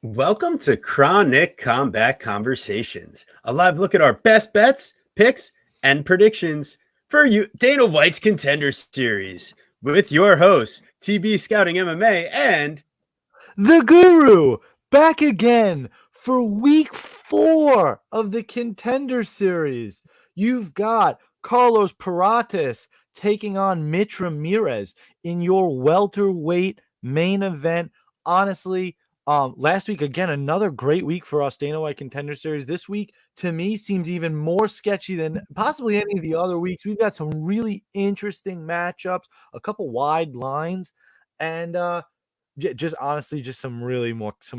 Welcome to Chronic Combat Conversations, a live look at our best bets, picks, and predictions for you Dana White's Contender Series with your hosts, TB Scouting MMA and The Guru back again for week 4 of the Contender Series. You've got Carlos Prates taking on Mitch Ramirez in your welterweight main event. Honestly, last week, again, another great week for us, Dana White Contender Series. This week, to me, seems even more sketchy than possibly any of the other weeks. We've got some really interesting matchups, a couple wide lines, and just honestly, just some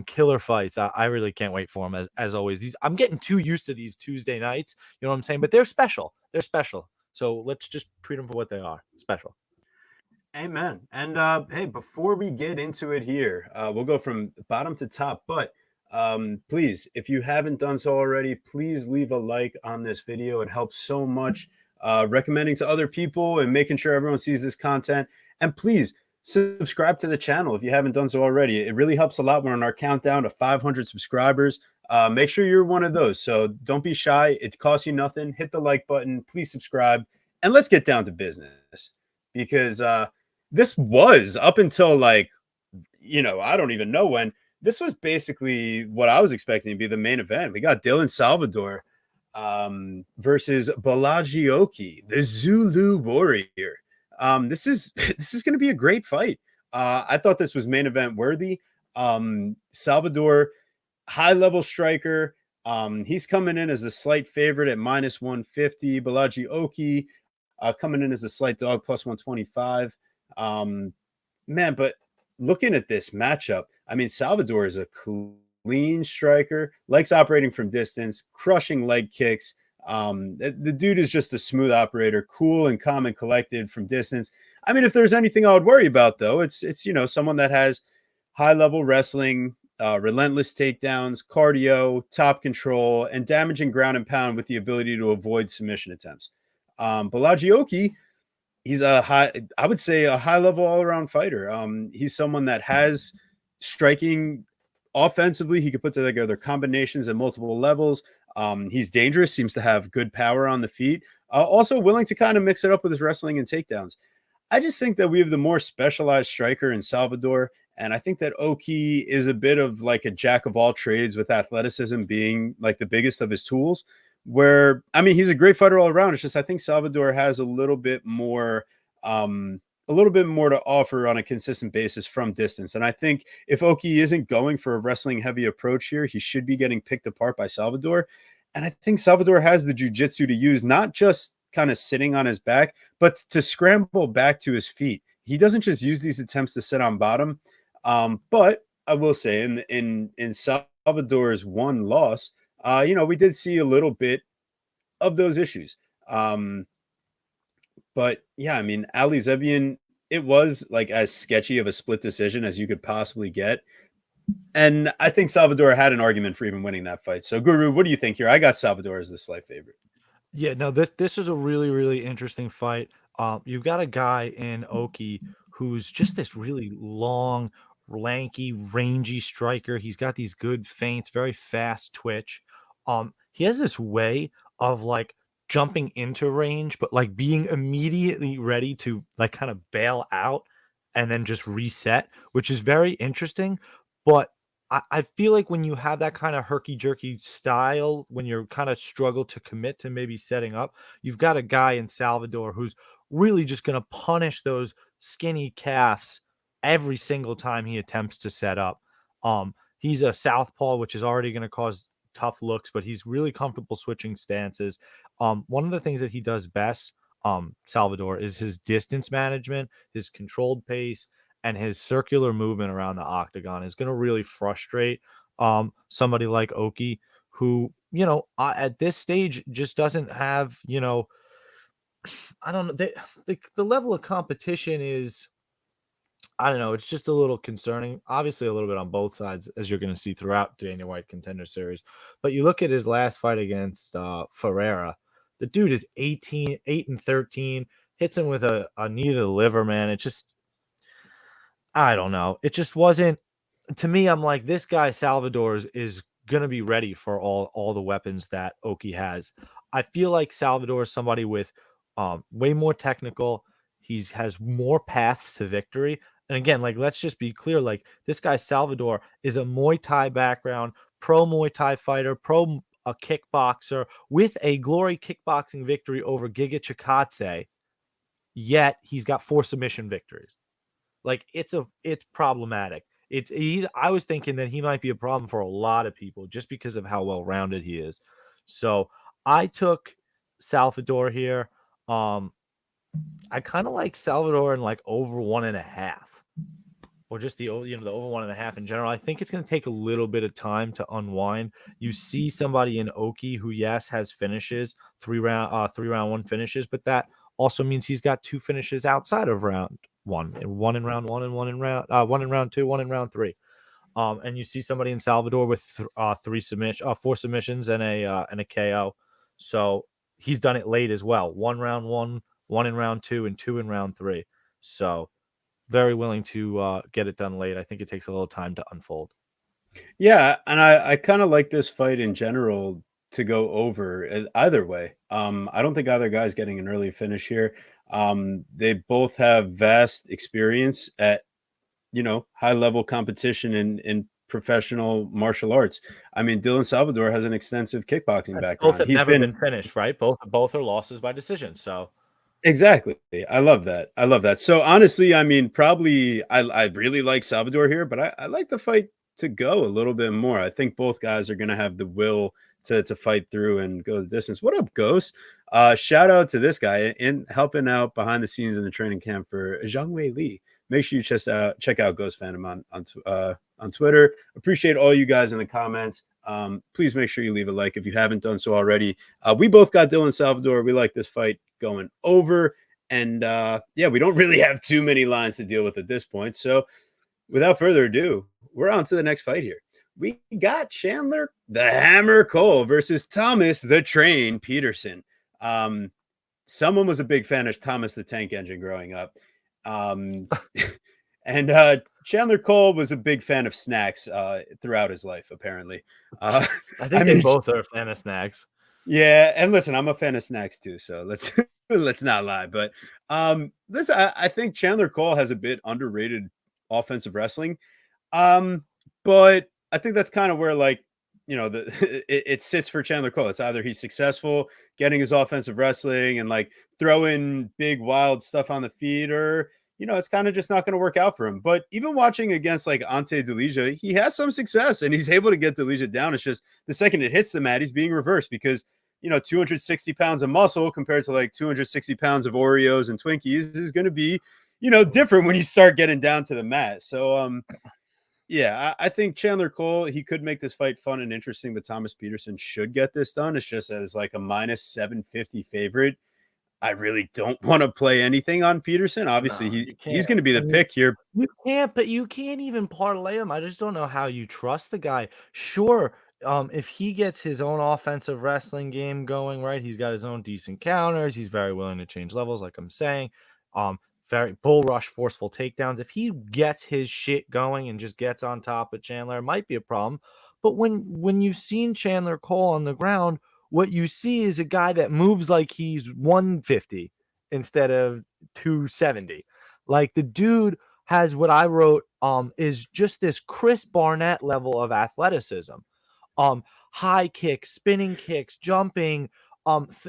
killer fights. I really can't wait for them as always. I'm getting too used to these Tuesday nights. You know what I'm saying? But they're special. They're special. So let's just treat them for what they are. Special. Amen. And hey, before we get into it here, we'll go from bottom to top. But please, if you haven't done so already, please leave a like on this video. It helps so much recommending to other people and making sure everyone sees this content. And please subscribe to the channel if you haven't done so already. It really helps a lot. We're on our countdown to 500 subscribers. Make sure you're one of those. So don't be shy. It costs you nothing. Hit the like button. Please subscribe. And let's get down to business because this was up until I don't even know when. This was basically what I was expecting to be the main event. We got Dylan Salvador versus Balaji Oki, the Zulu Warrior. This is going to be a great fight. I thought this was main event worthy. Salvador, high level striker. He's coming in as the slight favorite at minus 150. Balaji Oki coming in as a slight dog plus 125. Man, but looking at this matchup, I mean, Salvador is a clean striker, likes operating from distance, crushing leg kicks. The dude is just a smooth operator, cool and calm and collected from distance. I mean, if there's anything I would worry about, though, it's someone that has high level wrestling, relentless takedowns, cardio, top control, and damaging ground and pound with the ability to avoid submission attempts. Balaji Oki, he's I would say a high level all around fighter. He's someone that has striking offensively. He could put together combinations at multiple levels. He's dangerous, seems to have good power on the feet. Also willing to kind of mix it up with his wrestling and takedowns. I just think that we have the more specialized striker in Salvador. And I think that Oki is a bit of like a jack of all trades with athleticism being like the biggest of his tools. Where, I mean, he's a great fighter all around. It's just I think Salvador has a little bit more to offer on a consistent basis from distance. And I think if Oki isn't going for a wrestling heavy approach here, he should be getting picked apart by Salvador. And I think Salvador has the jiu-jitsu to use, not just kind of sitting on his back, but to scramble back to his feet. He doesn't just use these attempts to sit on bottom. But I will say in Salvador's one loss, we did see a little bit of those issues. But yeah, I mean, Ali Zebian, it was like as sketchy of a split decision as you could possibly get. And I think Salvador had an argument for even winning that fight. So, Guru, what do you think here? I got Salvador as the slight favorite. Yeah, no, this is a really, really interesting fight. You've got a guy in Oki who's just this really long, lanky, rangy striker. He's got these good feints, very fast twitch. He has this way of like jumping into range, but like being immediately ready to like kind of bail out and then just reset, which is very interesting. But I feel like when you have that kind of herky jerky style, when you're kind of struggle to commit to maybe setting up, you've got a guy in Salvador who's really just going to punish those skinny calves every single time he attempts to set up. He's a southpaw, which is already going to cause tough looks, but he's really comfortable switching stances. One of the things that he does best, Salvador, is his distance management, his controlled pace, and his circular movement around the octagon is going to really frustrate somebody like Oki, who, at this stage just doesn't have, I don't know, the level of competition is, I don't know, it's just a little concerning. Obviously, a little bit on both sides, as you're going to see throughout Dana White Contender Series. But you look at his last fight against Ferreira, the dude is 8-13, hits him with a knee to the liver, man. It just, I don't know. It just wasn't. to me, I'm like, this guy Salvador is gonna be ready for all the weapons that Oki has. I feel like Salvador is somebody with way more technical. He's has more paths to victory. And again, like let's just be clear, like this guy Salvador is a Muay Thai background, pro Muay Thai fighter, pro a kickboxer with a glory kickboxing victory over Giga Chikadze. Yet he's got 4 submission victories. Like it's problematic. It's he's I was thinking that he might be a problem for a lot of people just because of how well rounded he is. So I took Salvador here. Um, I kind of like Salvador in like over 1.5, or just the the over 1.5 in general. I think it's going to take a little bit of time to unwind. You see somebody in Oki who yes has finishes, 3 round 1 finishes, but that also means he's got 2 finishes outside of round one, and one in round one and one in round two, one in round three. And you see somebody in Salvador with 4 submissions and a KO. So he's done it late as well. 1 round one, one in round two, and 2 in round three. So very willing to get it done late. I think it takes a little time to unfold. Yeah, and I kind of like this fight in general to go over either way. I don't think either guy's getting an early finish here. They both have vast experience at high level competition in professional martial arts. I mean, Dylan Salvador has an extensive kickboxing Both background. have He's never been been finished, right? Both are losses by decision. So exactly. I love that. I love that. So honestly, I mean, probably I really like Salvador here, but I like the fight to go a little bit more. I think both guys are gonna have the will to fight through and go the distance. What up, Ghost? Shout out to this guy in helping out behind the scenes in the training camp for Zhang Wei Li. Make sure you check out Ghost Phantom on Twitter. Appreciate all you guys in the comments. Please make sure you leave a like if you haven't done so already. We both got Dylan Salvador. We like this fight going over. And yeah, we don't really have too many lines to deal with at this point. So without further ado, we're on to the next fight here. We got Chandler the Hammer Cole versus Thomas the Train Peterson. Um, Someone was a big fan of Thomas the Tank Engine growing up. Um, and Chandler Cole was a big fan of snacks throughout his life, apparently. Uh, I I think they mean, both are a fan of snacks. yeah, and listen, I'm a fan of snacks too, so let's let's not lie. But listen, I think Chandler Cole has a bit underrated offensive wrestling. Um, but I think that's kind of where the it sits for Chandler Cole. It's either he's successful getting his offensive wrestling and like throwing big wild stuff on the feet, or it's kind of just not going to work out for him. But even watching against like Ante Delija, he has some success and he's able to get Delija down. It's just the second it hits the mat, he's being reversed because 260 pounds of muscle compared to like 260 pounds of Oreos and Twinkies is going to be different when you start getting down to the mat. So yeah, I think Chandler Cole, he could make this fight fun and interesting, but Thomas Peterson should get this done. It's just as like a minus 750 favorite. I really don't want to play anything on Peterson. Obviously, No, you he's can't. going to be I the mean, pick here. you can't, but you can't even parlay him. I just don't know how you trust the guy. Sure, if he gets his own offensive wrestling game going, right? He's got his own decent counters. He's very willing to change levels, like I'm saying. Very bull rush, forceful takedowns. If he gets his shit going and just gets on top of Chandler, it might be a problem. But when you've seen Chandler Cole on the ground, what you see is a guy that moves like he's 150 instead of 270. Like the dude has what I wrote is just this Chris Barnett level of athleticism. Um High kicks, spinning kicks, jumping.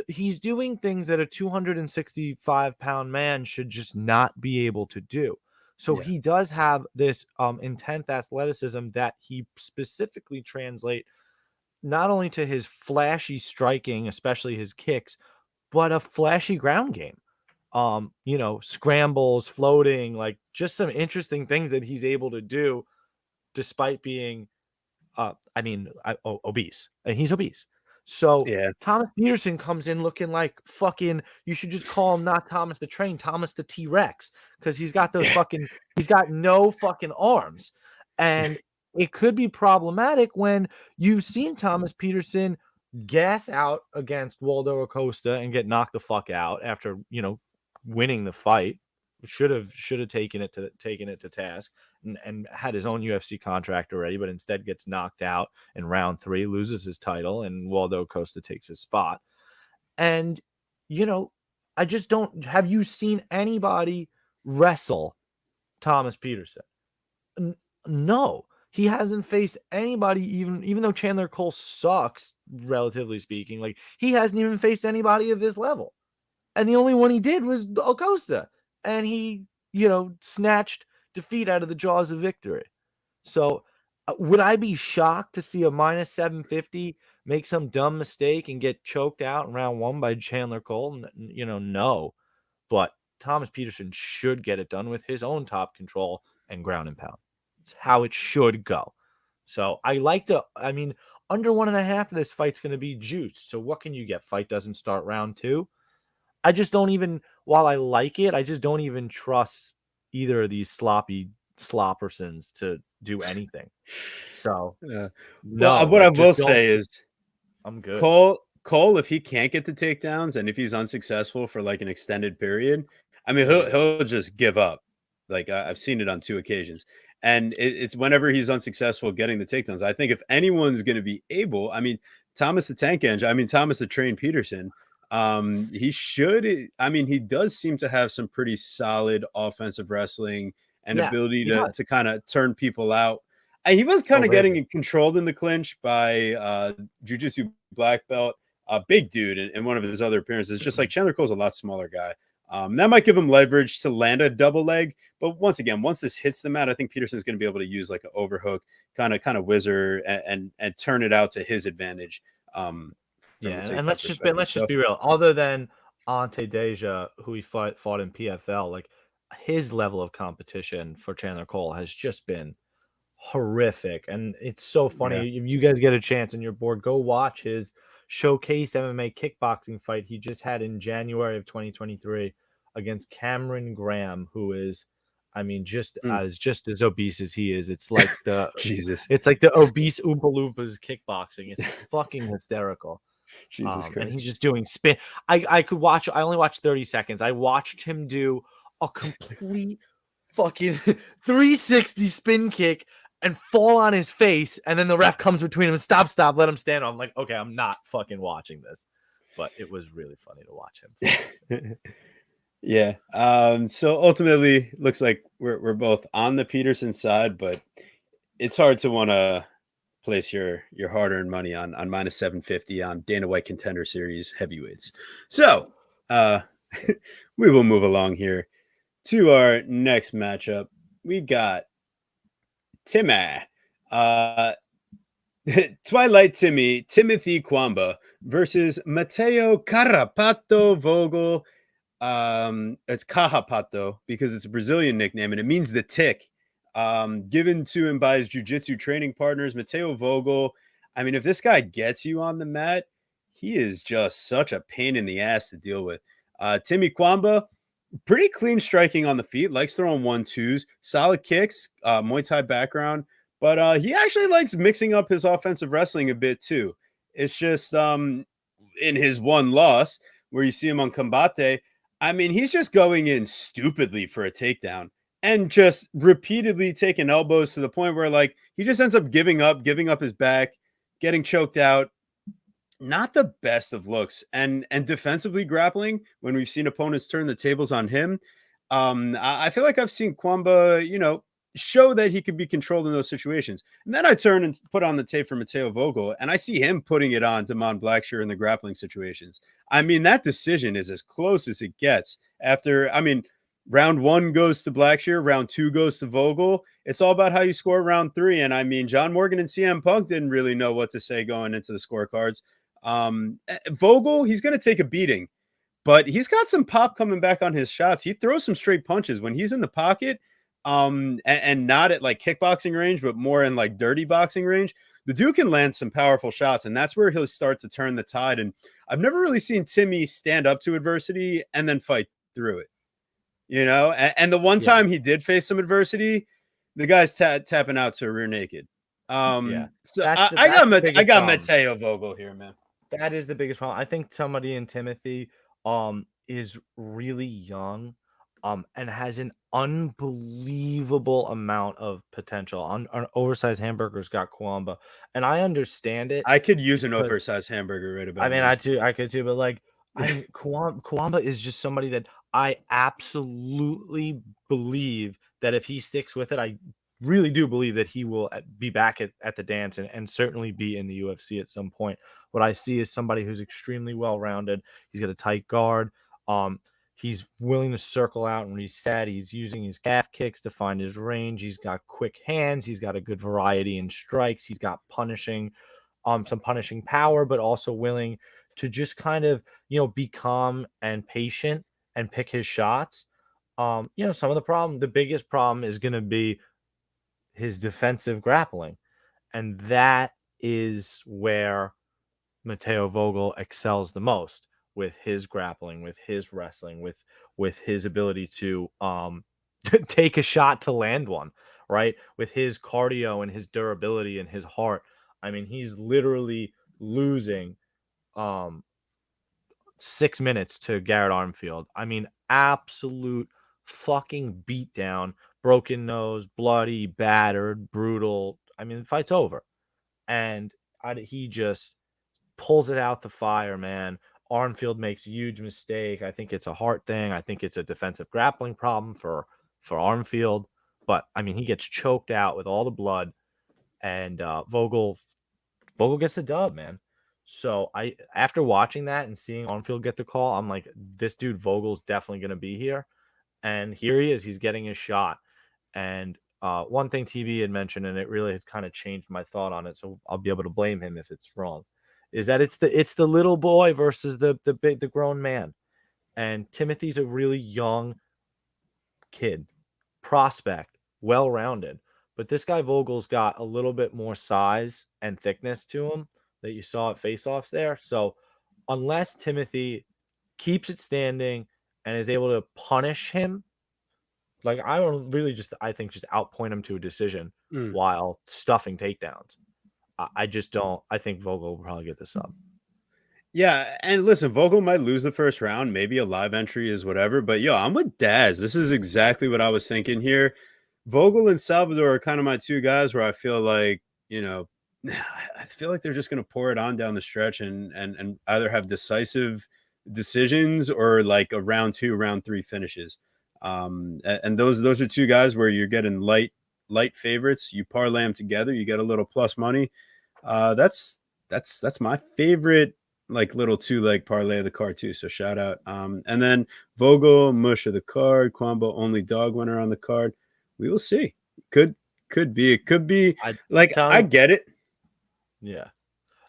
He's doing things that a 265-pound man should just not be able to do. So Yeah. he does have this intense athleticism that he specifically translate not only to his flashy striking, especially his kicks, but a flashy ground game. Scrambles, floating, like just some interesting things that he's able to do despite being obese. And he's obese. So Yeah. Thomas Peterson comes in looking like fucking, you should just call him not Thomas the Train, Thomas the T-Rex, because he's got no fucking arms. And it could be problematic when you've seen Thomas Peterson gas out against Waldo Acosta and get knocked the fuck out after, winning the fight. should have taken it to task and had his own UFC contract already, but instead gets knocked out in round 3, loses his title, and Waldo Costa takes his spot. And you know, I just don't. Have you seen anybody wrestle Thomas Peterson? N- no, he hasn't faced anybody, even though Chandler Cole sucks, relatively speaking. Like, he hasn't even faced anybody of this level. And the only one he did was Acosta. And he, snatched defeat out of the jaws of victory. So, would I be shocked to see a minus 750 make some dumb mistake and get choked out in round 1 by Chandler Cole? No. But Thomas Peterson should get it done with his own top control and ground and pound. It's how it should go. So I mean, under 1.5 of this fight's going to be juiced. So what can you get? Fight doesn't start round 2. I just don't even, while I like it, I just don't even trust either of these sloppy sloppersons to do anything. So Yeah. Well, no, what I like, just will don't. say is I'm good. Cole, if he can't get the takedowns and if he's unsuccessful for like an extended period, I mean, he'll Yeah. he'll just give up. Like I've seen it on 2 occasions, and it's whenever he's unsuccessful getting the takedowns. I think if anyone's going to be able, I mean, Thomas the Tank Engine, I mean Thomas the Train Peterson, he should. I mean, he does seem to have some pretty solid offensive wrestling and Yeah, ability he to does. to kind of turn people out. He was Oh, kind of baby. getting controlled in the clinch by Jiu-Jitsu black belt, a big dude in one of his other appearances. Just like Chandler Cole's a lot smaller guy. That might give him leverage to land a double leg. But once again, once this hits the mat, I think Peterson's going to be able to use like an overhook, kind of whizzer, and turn it out to his advantage from Yeah, a and takedown perspective. let's just So be real. Other than Ante Deja, who he fought in PFL, like, his level of competition for Chandler Cole has just been horrific. And it's so yeah. funny. If you guys get a chance and you're bored, go watch his showcase MMA kickboxing fight he just had in January of 2023 against Cameron Graham, who is, I mean, Mm. just as obese as he is. It's like the Jesus. obese Oompa Loompas kickboxing. It's fucking hysterical. Jesus And Christ. he's just doing spin. I could watch. I only watched 30 seconds. I watched him do a complete fucking 360 spin kick and fall on his face, and then the ref comes between him and stop, let him stand. I'm like, okay, I'm not fucking watching this. But it was really funny to watch him fall on his face. Yeah. So ultimately, looks like we're both on the Peterson side, but it's hard to want to place your hard-earned money on minus 750 on Dana White Contender Series heavyweights. So uh we will move along here to our next matchup. We got Timmy. Uh Twilight Timothy Kwamba versus Matteo Carapato Vogel. It's Cajapato because it's a Brazilian nickname and it means the tick. Given to him by his jiu-jitsu training partners, Matteo Vogel. I mean, if this guy gets you on the mat, he is just such a pain in the ass to deal with. Timmy Kwamba, pretty clean striking on the feet, likes throwing 1-2s, solid kicks, Muay Thai background, but he actually likes mixing up his offensive wrestling a bit too. It's just in his one loss where you see him on Combate, I mean, he's just going in stupidly for a takedown and just repeatedly taking elbows to the point where like he just ends up giving up his back, getting choked out. Not the best of looks, and defensively grappling when we've seen opponents turn the tables on him. I feel like I've seen Kwamba, show that he could be controlled in those situations. And then I turn and put on the tape for Matteo Vogel, and I see him putting it on Damon Blackshear in the grappling situations. I mean, that decision is as close as it gets. After, I mean, round 1 goes to Blackshear, round 2 goes to Vogel. It's all about how you score round 3. And I mean, John Morgan and CM Punk didn't really know what to say going into the scorecards. Vogel, he's going to take a beating, but he's got some pop coming back on his shots. He throws some straight punches when he's in the pocket, and not at like kickboxing range, but more in like dirty boxing range. The dude can land some powerful shots, and that's where he'll start to turn the tide. And I've never really seen Timmy stand up to adversity and then fight through it. And the one Yeah, time he did face some adversity, the guy's tapping out to a rear naked. yeah. So That's the I biggest got problem. Mateo Vogel here, man. That is the biggest problem. I think somebody in Timothy is really young. and has an unbelievable amount of potential. On oversized hamburgers got kwamba, and I understand it I could use an because oversized hamburger right I about mean, now. I could too, but, like, I mean, Kwamba is just somebody that I absolutely believe that if he sticks with it, I really do believe that he will be back at the dance and certainly be in the UFC at some point. What I see is somebody who's extremely well-rounded. He's got a tight guard. Um, he's willing to circle out and reset. He's using his calf kicks to find his range. He's got quick hands. He's got a good variety in strikes. He's got some punishing power, but also willing to just kind of, be calm and patient and pick his shots. Some of the biggest problem is going to be his defensive grappling. And that is where Mateo Vogel excels the most with his grappling, with his wrestling, with his ability to take a shot to land one, right? With his cardio and his durability and his heart. I mean, he's literally losing um 6 minutes to Garrett Armfield. I mean, absolute fucking beatdown, broken nose, bloody, battered, brutal. I mean, the fight's over. And he just pulls it out the fire, man. Armfield makes a huge mistake. I think it's a heart thing. I think it's a defensive grappling problem for Armfield. But I mean, he gets choked out with all the blood, and Vogel gets the dub, man. So after watching that and seeing Armfield get the call, I'm like, this dude Vogel's definitely going to be here, and here he is. He's getting his shot. And one thing TV had mentioned, and it really has kind of changed my thought on it, so I'll be able to blame him if it's wrong, is that it's the little boy versus the grown man. And Timothy's a really young kid, prospect, well rounded. But this guy Vogel's got a little bit more size and thickness to him that you saw at face-offs there. So unless Timothy keeps it standing and is able to punish him, like I don't really I think just outpoint him to a decision Mm. while stuffing takedowns. I just don't. I think Vogel will probably get this up. Yeah, and listen, Vogel might lose the first round. Maybe a live entry is whatever. But yo, I'm with Daz. This is exactly what I was thinking here. Vogel and Salvador are kind of my two guys where I feel like, I feel like they're just gonna pour it on down the stretch and either have decisive decisions or like a round two, round three finishes. And those are two guys where you're getting light favorites. You parlay them together, you get a little plus money. That's my favorite like little two leg parlay of the card too. So shout out. And then Vogel, mush of the card, Kwamba only dog winner on the card. We will see. Could be. It could be I'm like telling I you, get it. yeah.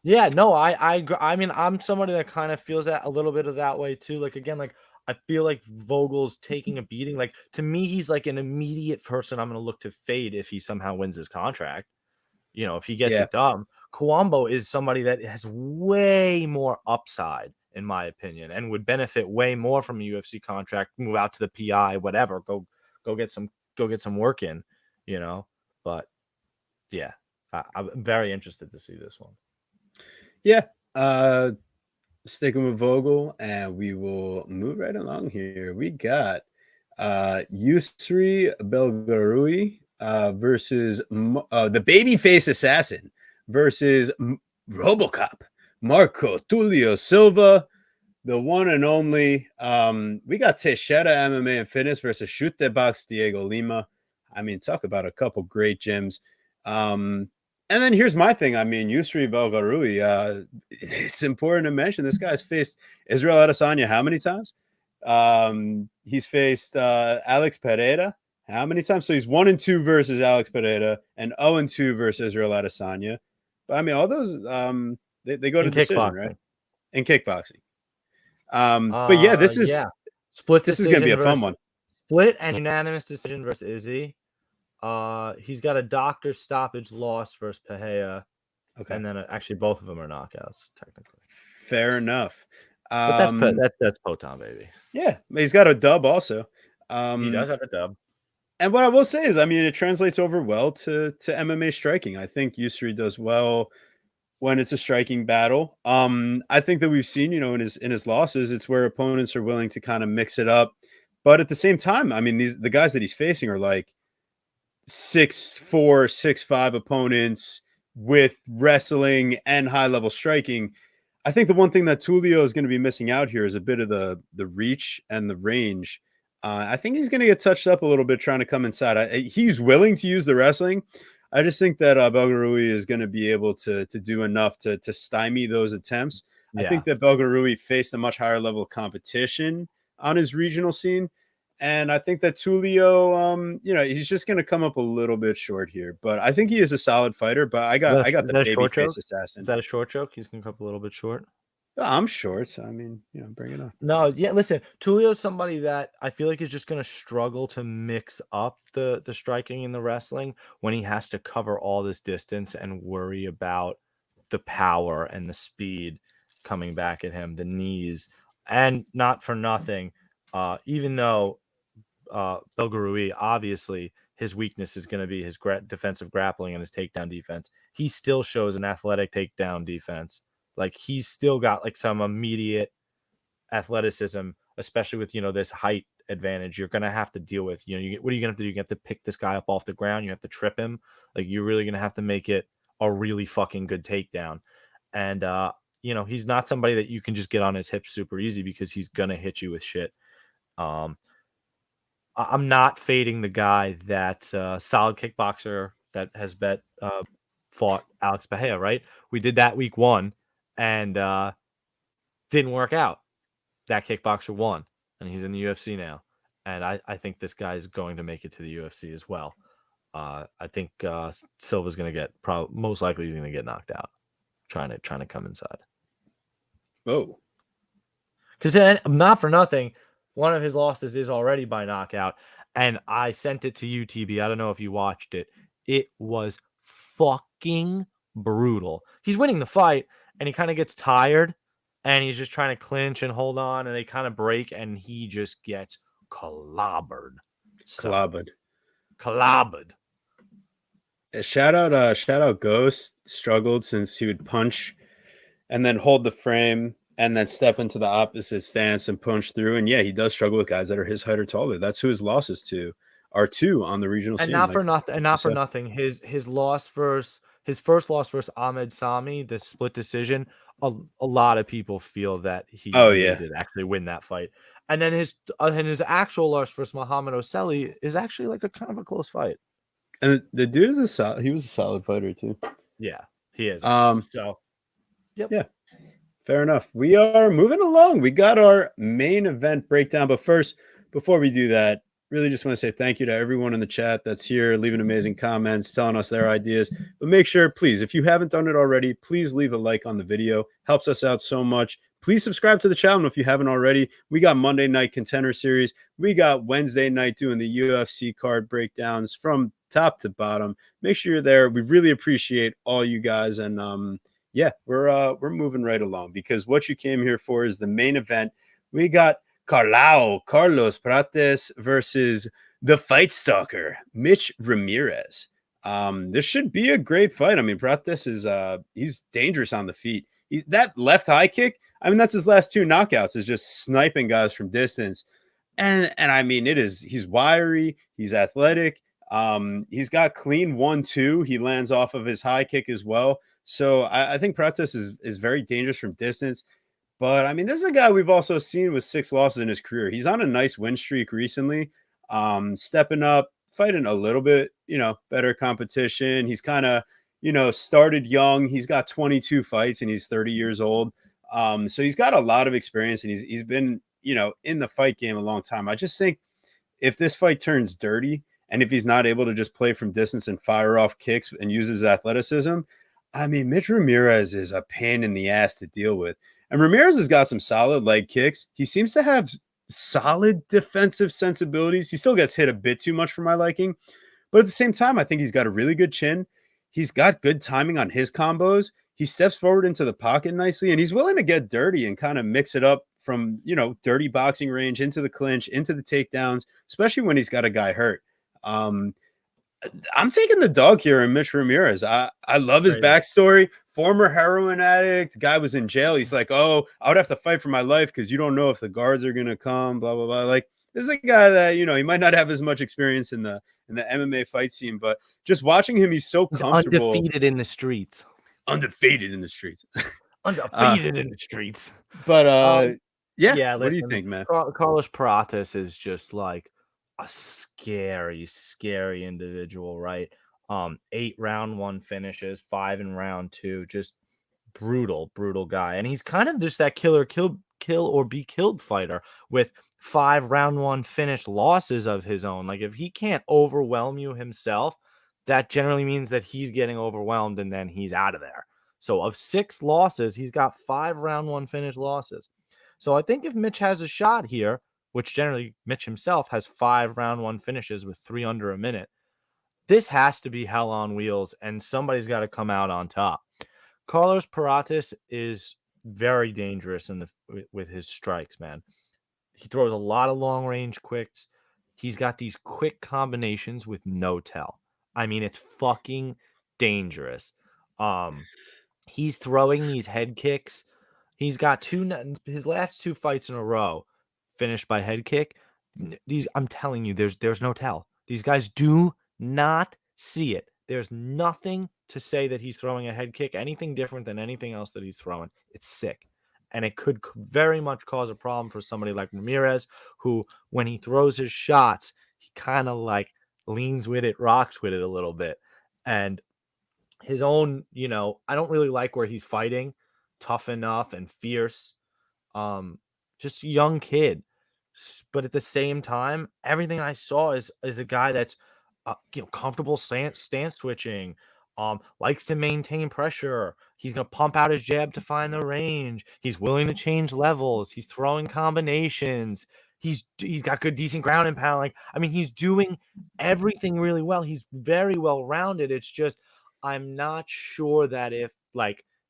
Yeah, no, I mean, I'm somebody that kind of feels that a little bit of that way too. Like again, like I feel like Vogel's taking a beating. Like to me, he's like an immediate person I'm going to look to fade if he somehow wins his contract. If he gets Yeah. it done. Kwambo is somebody that has way more upside, in my opinion, and would benefit way more from a UFC contract. Move out to the PI, whatever. Go get some work in. You know, but yeah, I'm very interested to see this one. Yeah. Sticking with Vogel, and we will move right along here. We got Yusri Belgurui versus the babyface assassin versus Robocop Marco Tulio Silva, the one and only. We got Teixeira MMA and Fitness versus Chute Box Diego Lima. I mean, talk about a couple great gyms. And then here's my thing. I mean, Yusri Belgarui, it's important to mention this guy's faced Israel Adesanya how many times? He's faced Alex Pereira how many times? So he's 1-2 versus Alex Pereira and 0-2 versus Israel Adesanya. But I mean, all those they go to In decision, right? kickboxing, In kickboxing. But yeah, yeah, split this is gonna be decision a fun versus one. split and unanimous decision versus Izzy. He's got a doctor stoppage loss versus Pahea, Okay, and then actually both of them are knockouts technically. fair enough. But that's Um, that's Poton, baby. yeah, he's got a dub also. He Um, does have a dub. and what I will say is, I mean, it translates over well to MMA striking. I think Yusri does well when it's a striking battle. I think that we've seen, in his losses, it's where opponents are willing to kind of mix it up, But at the same time, I mean, the guys that he's facing are like 6'4", 6'5" opponents with wrestling and high level striking. I think the one thing that Tulio is going to be missing out here is a bit of the reach and the range. I think he's going to get touched up a little bit trying to come inside. He's willing to use the wrestling. I just think that belgurui is going to be able to do enough to stymie those attempts. I Yeah. think that belgurui faced a much higher level of competition on his regional scene. And I think that Tulio, he's just going to come up a little bit short here. But I think he is a solid fighter. But I got Is the that a baby short face choke? Is assassin. that a short choke? He's gonna come up a little bit short. I'm short, so I mean, bring it on. No, yeah, listen, Tulio's somebody that I feel like is just gonna struggle to mix up the striking and the wrestling when he has to cover all this distance and worry about the power and the speed coming back at him, the knees, and not for nothing, even though Belgurui, obviously, his weakness is going to be his defensive grappling and his takedown defense. He still shows an athletic takedown defense. Like he's still got like some immediate athleticism, especially with this height advantage. You're going to have to deal with. What are you going to have to do? You have to pick this guy up off the ground. You have to trip him. Like you're really going to have to make it a really fucking good takedown. And he's not somebody that you can just get on his hips super easy because he's going to hit you with shit. I'm not fading the guy that solid kickboxer that has fought Alex Bahia, right? We did that week 1 and didn't work out. That kickboxer won, and he's in the UFC now. And I think this guy is going to make it to the UFC as well. I think Silva's going to most likely going to get knocked out trying to come inside. Oh, Because not for nothing, one of his losses is already by knockout. And I sent it to you, TB. I don't know if you watched it. It was fucking brutal. He's winning the fight, and he kind of gets tired, and he's just trying to clinch and hold on, and they kind of break, and he just gets clobbered. clobbered. Clobbered. Shout out Ghost. Struggled since he would punch and then hold the frame and then step into the opposite stance and punch through. And yeah, he does struggle with guys that are his height or taller. That's who his losses to are two on the regional And scene. not Like for nothing. And you not for said. nothing. His first loss versus Ahmed Sami, the split decision. A lot of people feel that he Oh really yeah, did actually win that fight. And then his actual loss versus Muhammad Oseli is actually like a kind of a close fight. and the dude is he was a solid fighter too. Yeah, he is. So, yep. Yeah, fair enough. We are moving along. We got our main event breakdown, but first, before we do that, really just want to say thank you to everyone in the chat that's here, leaving amazing comments, telling us their ideas. But make sure, please, if you haven't done it already, please leave a like on the video. Helps us out so much. Please subscribe to the channel if you haven't already. We got Monday night contender series. We got Wednesday night doing the UFC card breakdowns from top to bottom. Make sure you're there. We really appreciate all you guys. And yeah, we're moving right along because what you came here for is the main event. We got Carlos Prates versus the Fight Stalker, Mitch Ramirez. This should be a great fight. I mean, Prates is he's dangerous on the feet. That left high kick. I mean, that's his last 2 knockouts, is just sniping guys from distance. And I mean, he's wiry, he's athletic. He's got clean 1-2. He lands off of his high kick as well. So I think Prates is very dangerous from distance. But I mean, this is a guy we've also seen with 6 losses in his career. He's on a nice win streak recently, stepping up, fighting a little bit, better competition. He's kind of, started young. He's got 22 fights and he's 30 years old. So he's got a lot of experience and he's been, in the fight game a long time. I just think if this fight turns dirty and if he's not able to just play from distance and fire off kicks and use his athleticism, I mean, Mitch Ramirez is a pain in the ass to deal with. And Ramirez has got some solid leg kicks. He seems to have solid defensive sensibilities. He still gets hit a bit too much for my liking. But at the same time, I think he's got a really good chin. He's got good timing on his combos. He steps forward into the pocket nicely, and he's willing to get dirty and kind of mix it up from, dirty boxing range into the clinch, into the takedowns, especially when he's got a guy hurt. I'm taking the dog here in Mitch Ramirez. I love his backstory. Former heroin addict. Guy was in jail. He's like, oh, I would have to fight for my life because you don't know if the guards are going to come, blah, blah, blah. Like, is a guy that, you know, he might not have as much experience in the MMA fight scene, but just watching him, he's so He's comfortable, undefeated in the streets. undefeated in the streets. uh, Undefeated in the streets. but Um, yeah, yeah, what do you listen, think, man? Carlos Prates is just like a scary, scary individual, right? 8 round 1 finishes, 5 in round 2, just brutal, brutal guy. And he's kind of just that kill or be killed fighter with 5 round 1 finish losses of his own. Like if he can't overwhelm you himself, that generally means that he's getting overwhelmed and then he's out of there. So of 6 losses, he's got 5 round 1 finish losses. So I think if Mitch has a shot here, which generally Mitch himself has 5 round 1 finishes with 3 under a minute, this has to be hell on wheels and somebody's got to come out on top. Carlos Paratis is very dangerous in the with his strikes, man. He throws a lot of long range quicks. He's got these quick combinations with no tell. I mean, it's fucking dangerous. Um, he's throwing these head kicks. He's got his last 2 fights in a row finished by head kick. These, I'm telling you, there's no tell. These guys do not see it. There's nothing to say that he's throwing a head kick anything different than anything else that he's throwing. It's sick. And it could very much cause a problem for somebody like Ramirez, who, when he throws his shots, he kind of like leans with it, rocks with it a little bit. And his own, I don't really like where he's fighting, tough enough and fierce. Um, just a young kid. But at the same time, everything I saw is a guy that's comfortable stance switching, likes to maintain pressure. He's gonna pump out his jab to find the range. He's willing to change levels. He's throwing combinations. He's got good decent ground and pound. Like, I mean, he's doing everything really well. He's very well rounded. It's just I'm not sure that if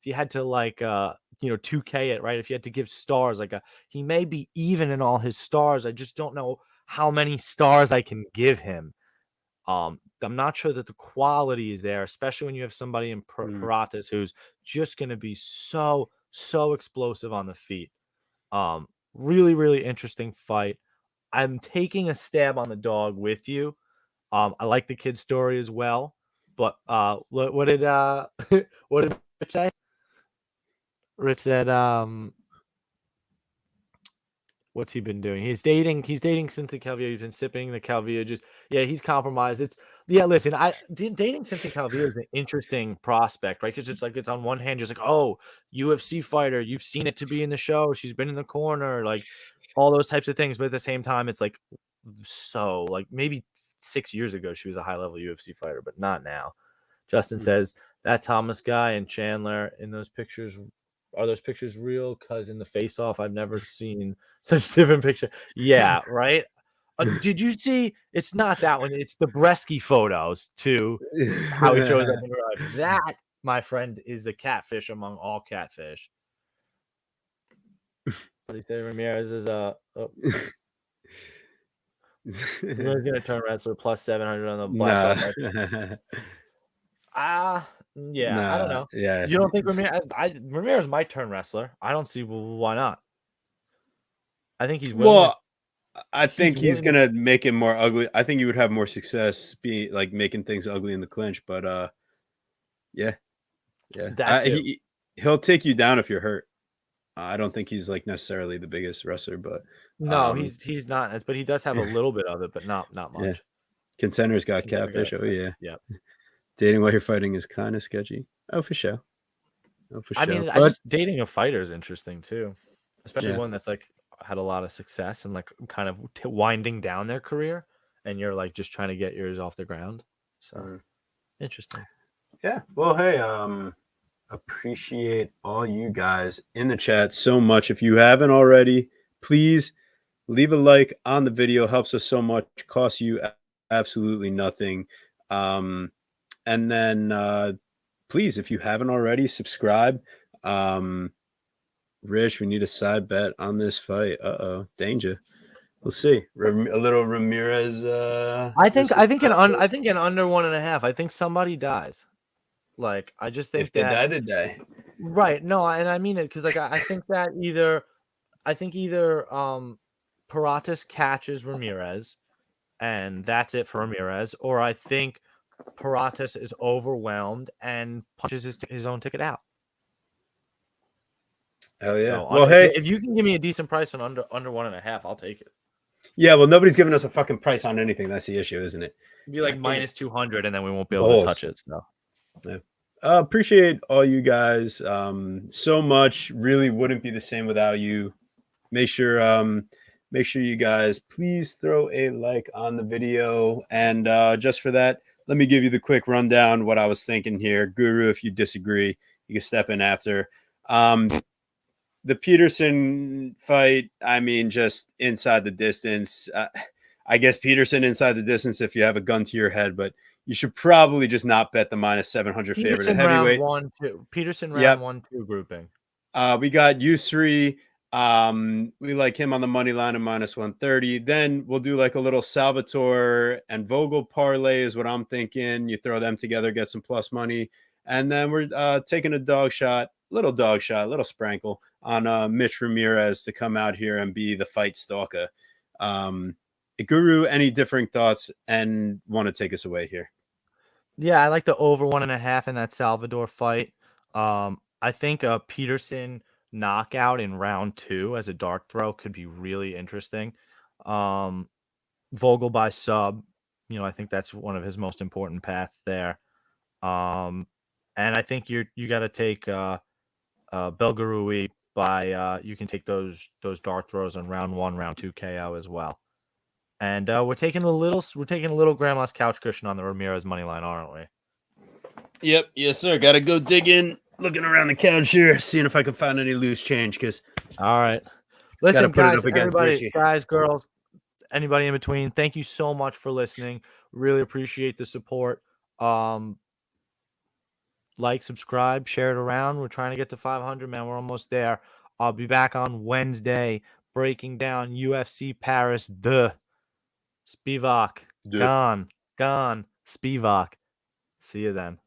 you had to 2K it, right? If you had to give stars, he may be even in all his stars. I just don't know how many stars I can give him. I'm not sure that the quality is there, especially when you have somebody in Paratas who's just going to be so explosive on the feet. Really, really interesting fight. I'm taking a stab on the dog with you. I like the kid's story as well. But what did what did Rich say? Rich said, what's he been doing? He's dating Cynthia Calvillo. He's been sipping the Calvillo. He's compromised. Listen, dating Cynthia Calvillo is an interesting prospect, right? Because it's on one hand, just like, oh, UFC fighter, you've seen it to be in the show. She's been in the corner, like all those types of things. But at the same time, it's like, so like maybe 6 years ago, she was a high level UFC fighter, but not now. Justin says that Thomas guy and Chandler in those pictures. Are those pictures real? Because in the face-off, I've never seen such a different picture. Yeah, right? Did you see? It's not that one. It's the Bresky photos, too, how he shows up in real life. That, my friend, is a catfish among all catfish. What do you say? Ramirez is we're going to turn wrestler plus 700 on the black belt. Yeah, I don't know. Yeah. You don't think Ramirez might turn wrestler? I don't see why not. I think he's willing. Well, I think he's gonna make it more ugly. I think he would have more success being like making things ugly in the clinch. But yeah. He'll take you down if you're hurt. I don't think he's like necessarily the biggest wrestler, but no, he's not. But he does have a little bit of it, but not much. Yeah. Contender's got catfish. Oh yeah. Dating while you're fighting is kind of sketchy. Oh, for sure. I mean, dating a fighter is interesting too, especially one that's like had a lot of success and like kind of winding down their career, and you're like just trying to get yours off the ground. So interesting. Yeah. Well, hey, appreciate all you guys in the chat so much. If you haven't already, please leave a like on the video. Helps us so much. Costs you absolutely nothing. And then please, if you haven't already, subscribe. Rich, we need a side bet on this fight. Danger. We'll see. A little Ramirez. I think in under 1.5. I think somebody dies. Like, I just think if they die, they die. Right. No, and I mean it because like I think that either Prates catches Ramirez, and that's it for Ramirez, or I think Prates is overwhelmed and punches his own ticket out. Hell yeah. So Well, hey, if you can give me a decent price on under 1.5, I'll take it. yeah. Well, nobody's giving us a fucking price on anything. That's the issue, isn't it? It'd be like God damn. minus 200, and then we won't be able to Balls. touch it. So Yeah. Appreciate all you guys so much. Really wouldn't be the same without you. Make sure you guys please throw a like on the video. And just for that, let me give you the quick rundown what I was thinking here. Guru, if you disagree, you can step in after. The Peterson fight, I mean, just inside the distance. I guess Peterson inside the distance if you have a gun to your head, but you should probably just not bet the minus 700 favorite at Peterson round heavyweight. 1, 2. Peterson round Yep. 1, 2 grouping. We got Yusri. We like him on the money line of minus 130. Then we'll do like a little Salvador and Vogel parlay is what I'm thinking. You throw them together, get some plus money. And then we're taking a little sprankle on Mitch Ramirez to come out here and be the fight stalker. Guru, any differing thoughts and want to take us away here? Yeah, I like the over 1.5 in that Salvador fight. I think a Peterson knockout in round 2 as a dark throw could be really interesting. Vogel by sub, I think that's one of his most important paths there. And I think you got to take belgurui by you can take those dark throws on round 1, round 2 KO as well. And we're taking a little grandma's couch cushion on the Ramirez money line, aren't we? Yep, yes, sir. Got to go dig in, looking around the couch here, seeing if I can find any loose change. Because all right, listen, put it guys, up against everybody, Richie. guys, girls, anybody in between, thank you so much for listening. Really appreciate the support. Like, subscribe, share it around. We're trying to get to 500, man. We're almost there. I'll be back on Wednesday breaking down UFC Paris. Spivak. Gone. Spivak. See you then.